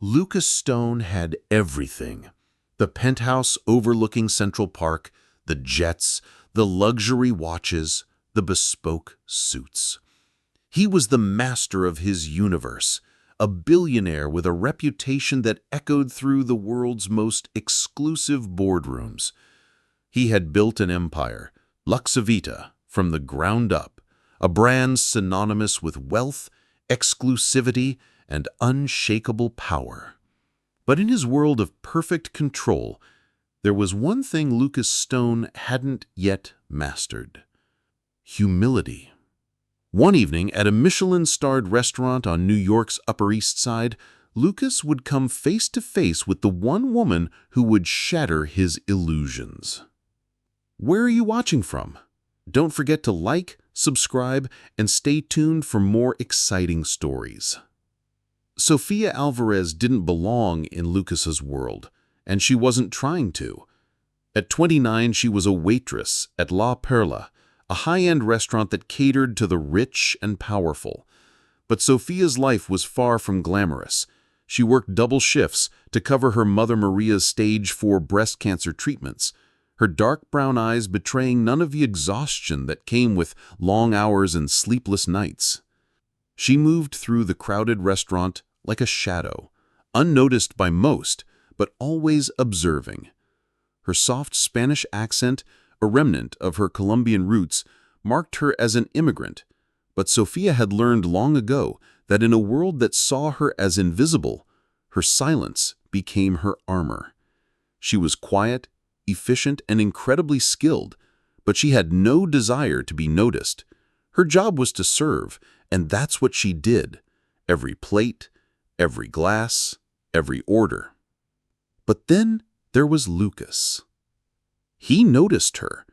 Lucas Stone had everything. The penthouse overlooking Central Park, the jets, the luxury watches, the bespoke suits. He was the master of his universe, a billionaire with a reputation that echoed through the world's most exclusive boardrooms. He had built an empire, Luxavita, from the ground up, a brand synonymous with wealth, exclusivity, and unshakable power. But in his world of perfect control, there was one thing Lucas Stone hadn't yet mastered: humility. One evening at a Michelin-starred restaurant on New York's Upper East Side, Lucas would come face to face with the one woman who would shatter his illusions. Where are you watching from? Don't forget to like, subscribe, and stay tuned for more exciting stories. Sofia Alvarez didn't belong in Lucas's world, and she wasn't trying to. At 29, she was a waitress at La Perla, a high-end restaurant that catered to the rich and powerful. But Sofia's life was far from glamorous. She worked double shifts to cover her mother Maria's stage 4 breast cancer treatments, her dark brown eyes betraying none of the exhaustion that came with long hours and sleepless nights. She moved through the crowded restaurant like a shadow, unnoticed by most, but always observing. Her soft Spanish accent, a remnant of her Colombian roots, marked her as an immigrant, but Sofia had learned long ago that in a world that saw her as invisible, her silence became her armor. She was quiet, efficient, and incredibly skilled, but she had no desire to be noticed. Her job was to serve, and that's what she did. Every plate, every glass, every order. But then there was Lucas. He noticed her,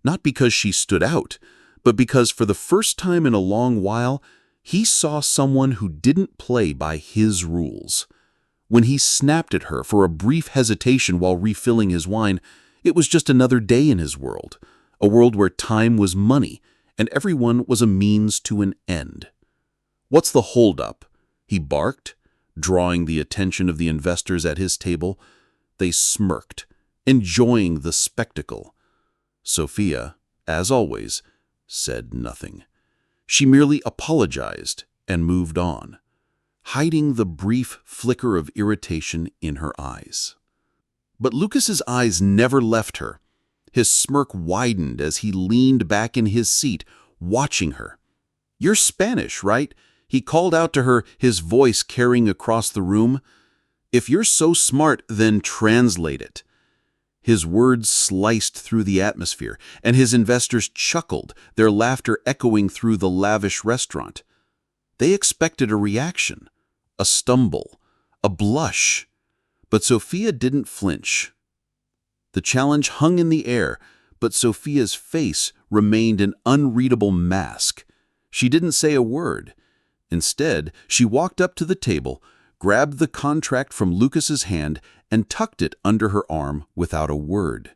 not because she stood out, but because for the first time in a long while, he saw someone who didn't play by his rules. When he snapped at her for a brief hesitation while refilling his wine, it was just another day in his world, a world where time was money and everyone was a means to an end. "What's the holdup?" he barked, drawing the attention of the investors at his table. They smirked, enjoying the spectacle. Sofia, as always, said nothing. She merely apologized and moved on, hiding the brief flicker of irritation in her eyes. But Lucas's eyes never left her. His smirk widened as he leaned back in his seat, watching her. "You're Spanish, right?" he called out to her, his voice carrying across the room. "If you're so smart, then translate it." His words sliced through the atmosphere, and his investors chuckled, their laughter echoing through the lavish restaurant. They expected a reaction, a stumble, a blush. But Sofia didn't flinch. The challenge hung in the air, but Sofia's face remained an unreadable mask. She didn't say a word. Instead, she walked up to the table, grabbed the contract from Lucas's hand, and tucked it under her arm without a word.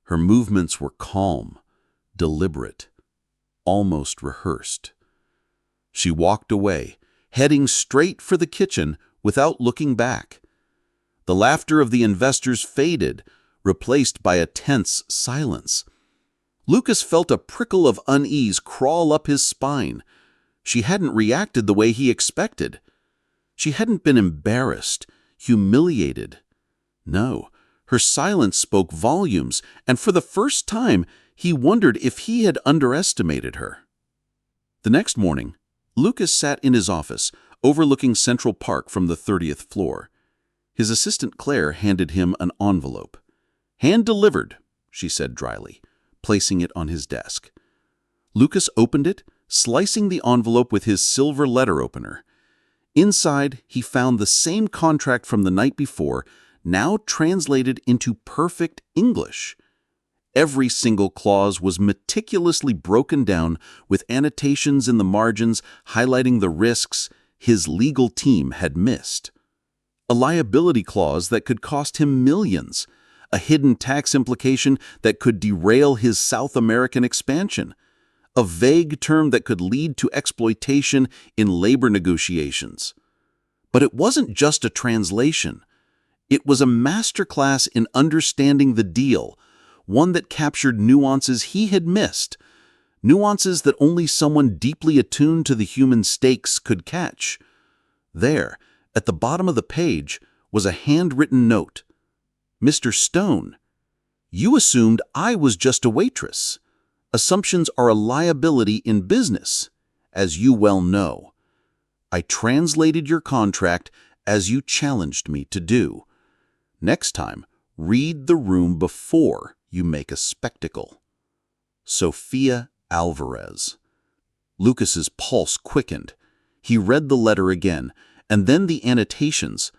Her movements were calm, deliberate, almost rehearsed. She walked away, heading straight for the kitchen without looking back. The laughter of the investors faded, replaced by a tense silence. Lucas felt a prickle of unease crawl up his spine. She hadn't reacted the way he expected. She hadn't been embarrassed, humiliated. No, her silence spoke volumes, and for the first time, he wondered if he had underestimated her. The next morning, Lucas sat in his office, overlooking Central Park from the 30th floor. His assistant Claire handed him an envelope. "Hand-delivered," she said dryly, placing it on his desk. Lucas opened it, slicing the envelope with his silver letter opener. Inside, he found the same contract from the night before, now translated into perfect English. Every single clause was meticulously broken down, with annotations in the margins highlighting the risks his legal team had missed. A liability clause that could cost him millions, a hidden tax implication that could derail his South American expansion, a vague term that could lead to exploitation in labor negotiations. But it wasn't just a translation. It was a masterclass in understanding the deal, one that captured nuances he had missed, nuances that only someone deeply attuned to the human stakes could catch. There, at the bottom of the page, was a handwritten note. "Mr. Stone, you assumed I was just a waitress. Assumptions are a liability in business, as you well know. I translated your contract as you challenged me to do. Next time, read the room before you make a spectacle. Sophia Alvarez." Lucas's pulse quickened. He read the letter again, and then the annotations.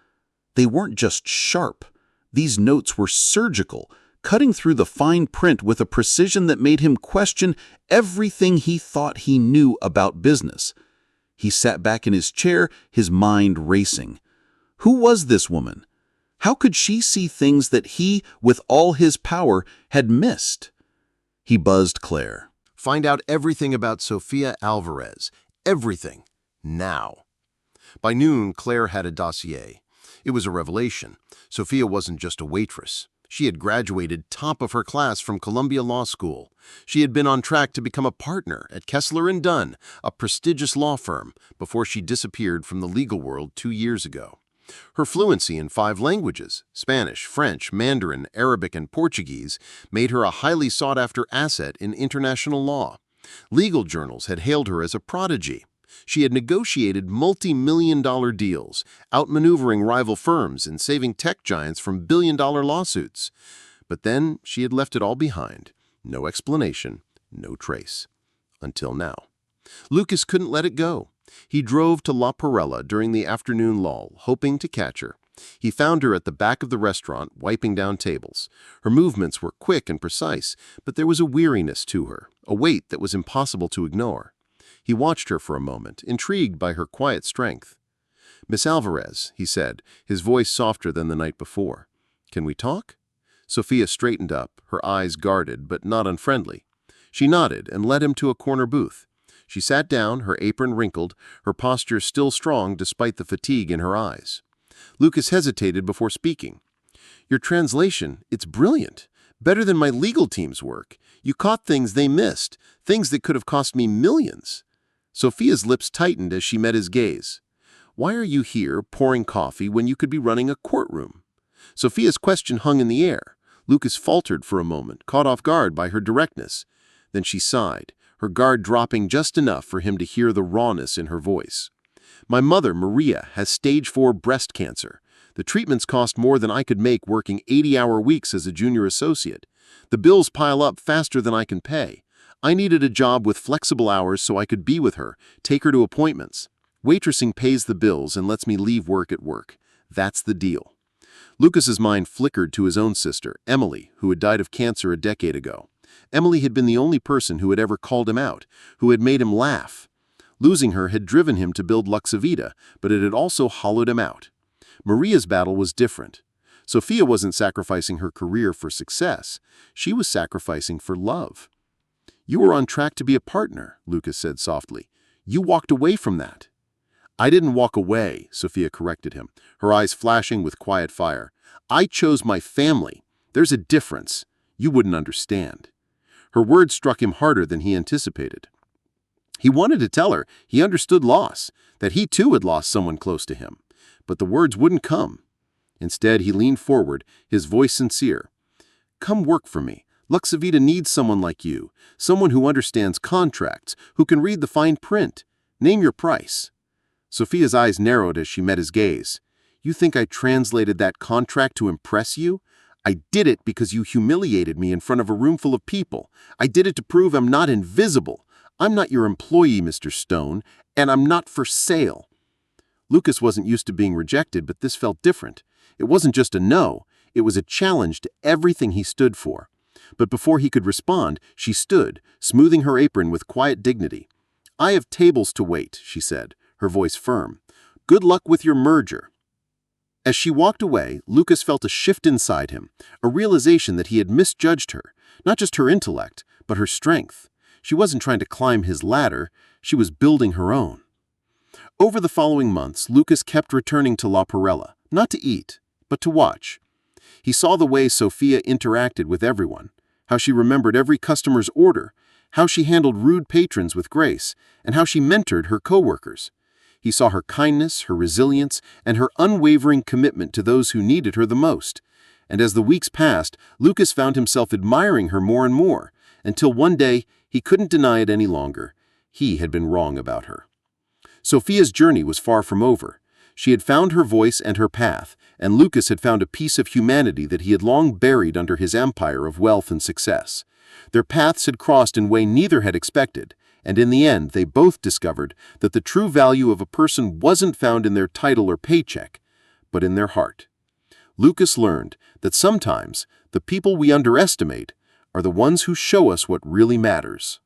They weren't just sharp. These notes were surgical, cutting through the fine print with a precision that made him question everything he thought he knew about business. He sat back in his chair, his mind racing. Who was this woman? How could she see things that he, with all his power, had missed? He buzzed Claire. Find out everything about Sophia Alvarez. Everything. Now. By noon, Claire had a dossier. It was a revelation. Sophia wasn't just a waitress. She had graduated top of her class from Columbia Law School. She had been on track to become a partner at Kessler & Dunn, a prestigious law firm, before she disappeared from the legal world 2 years ago. Her fluency in 5 languages, Spanish, French, Mandarin, Arabic, and Portuguese, made her a highly sought-after asset in international law. Legal journals had hailed her as a prodigy. She had negotiated multi-million-dollar deals, outmaneuvering rival firms and saving tech giants from billion-dollar lawsuits. But then she had left it all behind. No explanation, no trace. Until now. Lucas couldn't let it go. He drove to La Perella during the afternoon lull, hoping to catch her. He found her at the back of the restaurant, wiping down tables. Her movements were quick and precise, but there was a weariness to her, a weight that was impossible to ignore. He watched her for a moment, intrigued by her quiet strength. "Miss Alvarez," he said, his voice softer than the night before. "Can we talk?" Sophia straightened up, her eyes guarded but not unfriendly. She nodded and led him to a corner booth. She sat down, her apron wrinkled, her posture still strong despite the fatigue in her eyes. Lucas hesitated before speaking. "Your translation, it's brilliant. Better than my legal team's work. You caught things they missed, things that could have cost me millions." Sophia's lips tightened as she met his gaze. "Why are you here pouring coffee when you could be running a courtroom?" Sophia's question hung in the air. Lucas faltered for a moment, caught off guard by her directness. Then she sighed, her guard dropping just enough for him to hear the rawness in her voice. "My mother, Maria, has stage 4 breast cancer. The treatments cost more than I could make working 80-hour weeks as a junior associate. The bills pile up faster than I can pay. I needed a job with flexible hours so I could be with her, take her to appointments. Waitressing pays the bills and lets me leave work at work. That's the deal." Lucas's mind flickered to his own sister, Emily, who had died of cancer a decade ago. Emily had been the only person who had ever called him out, who had made him laugh. Losing her had driven him to build Luxavita, but it had also hollowed him out. Maria's battle was different. Sophia wasn't sacrificing her career for success. She was sacrificing for love. "You were on track to be a partner," Lucas said softly. "You walked away from that." "I didn't walk away," Sophia corrected him, her eyes flashing with quiet fire. "I chose my family. There's a difference. You wouldn't understand." Her words struck him harder than he anticipated. He wanted to tell her he understood loss, that he too had lost someone close to him. But the words wouldn't come. Instead, he leaned forward, his voice sincere. "Come work for me. Luxavita needs someone like you, someone who understands contracts, who can read the fine print. Name your price." Sophia's eyes narrowed as she met his gaze. "You think I translated that contract to impress you? I did it because you humiliated me in front of a room full of people. I did it to prove I'm not invisible. I'm not your employee, Mr. Stone, and I'm not for sale." Lucas wasn't used to being rejected, but this felt different. It wasn't just a no, it was a challenge to everything he stood for. But before he could respond, she stood, smoothing her apron with quiet dignity. "I have tables to wait," she said, her voice firm. "Good luck with your merger." As she walked away, Lucas felt a shift inside him, a realization that he had misjudged her, not just her intellect, but her strength. She wasn't trying to climb his ladder, she was building her own. Over the following months, Lucas kept returning to La Perella, not to eat, but to watch. He saw the way Sophia interacted with everyone, how she remembered every customer's order, how she handled rude patrons with grace, and how she mentored her coworkers. He saw her kindness, her resilience, and her unwavering commitment to those who needed her the most. And as the weeks passed, Lucas found himself admiring her more and more, until one day he couldn't deny it any longer. He had been wrong about her. Sophia's journey was far from over. She had found her voice and her path, and Lucas had found a piece of humanity that he had long buried under his empire of wealth and success. Their paths had crossed in a way neither had expected, and in the end they both discovered that the true value of a person wasn't found in their title or paycheck, but in their heart. Lucas learned that sometimes the people we underestimate are the ones who show us what really matters.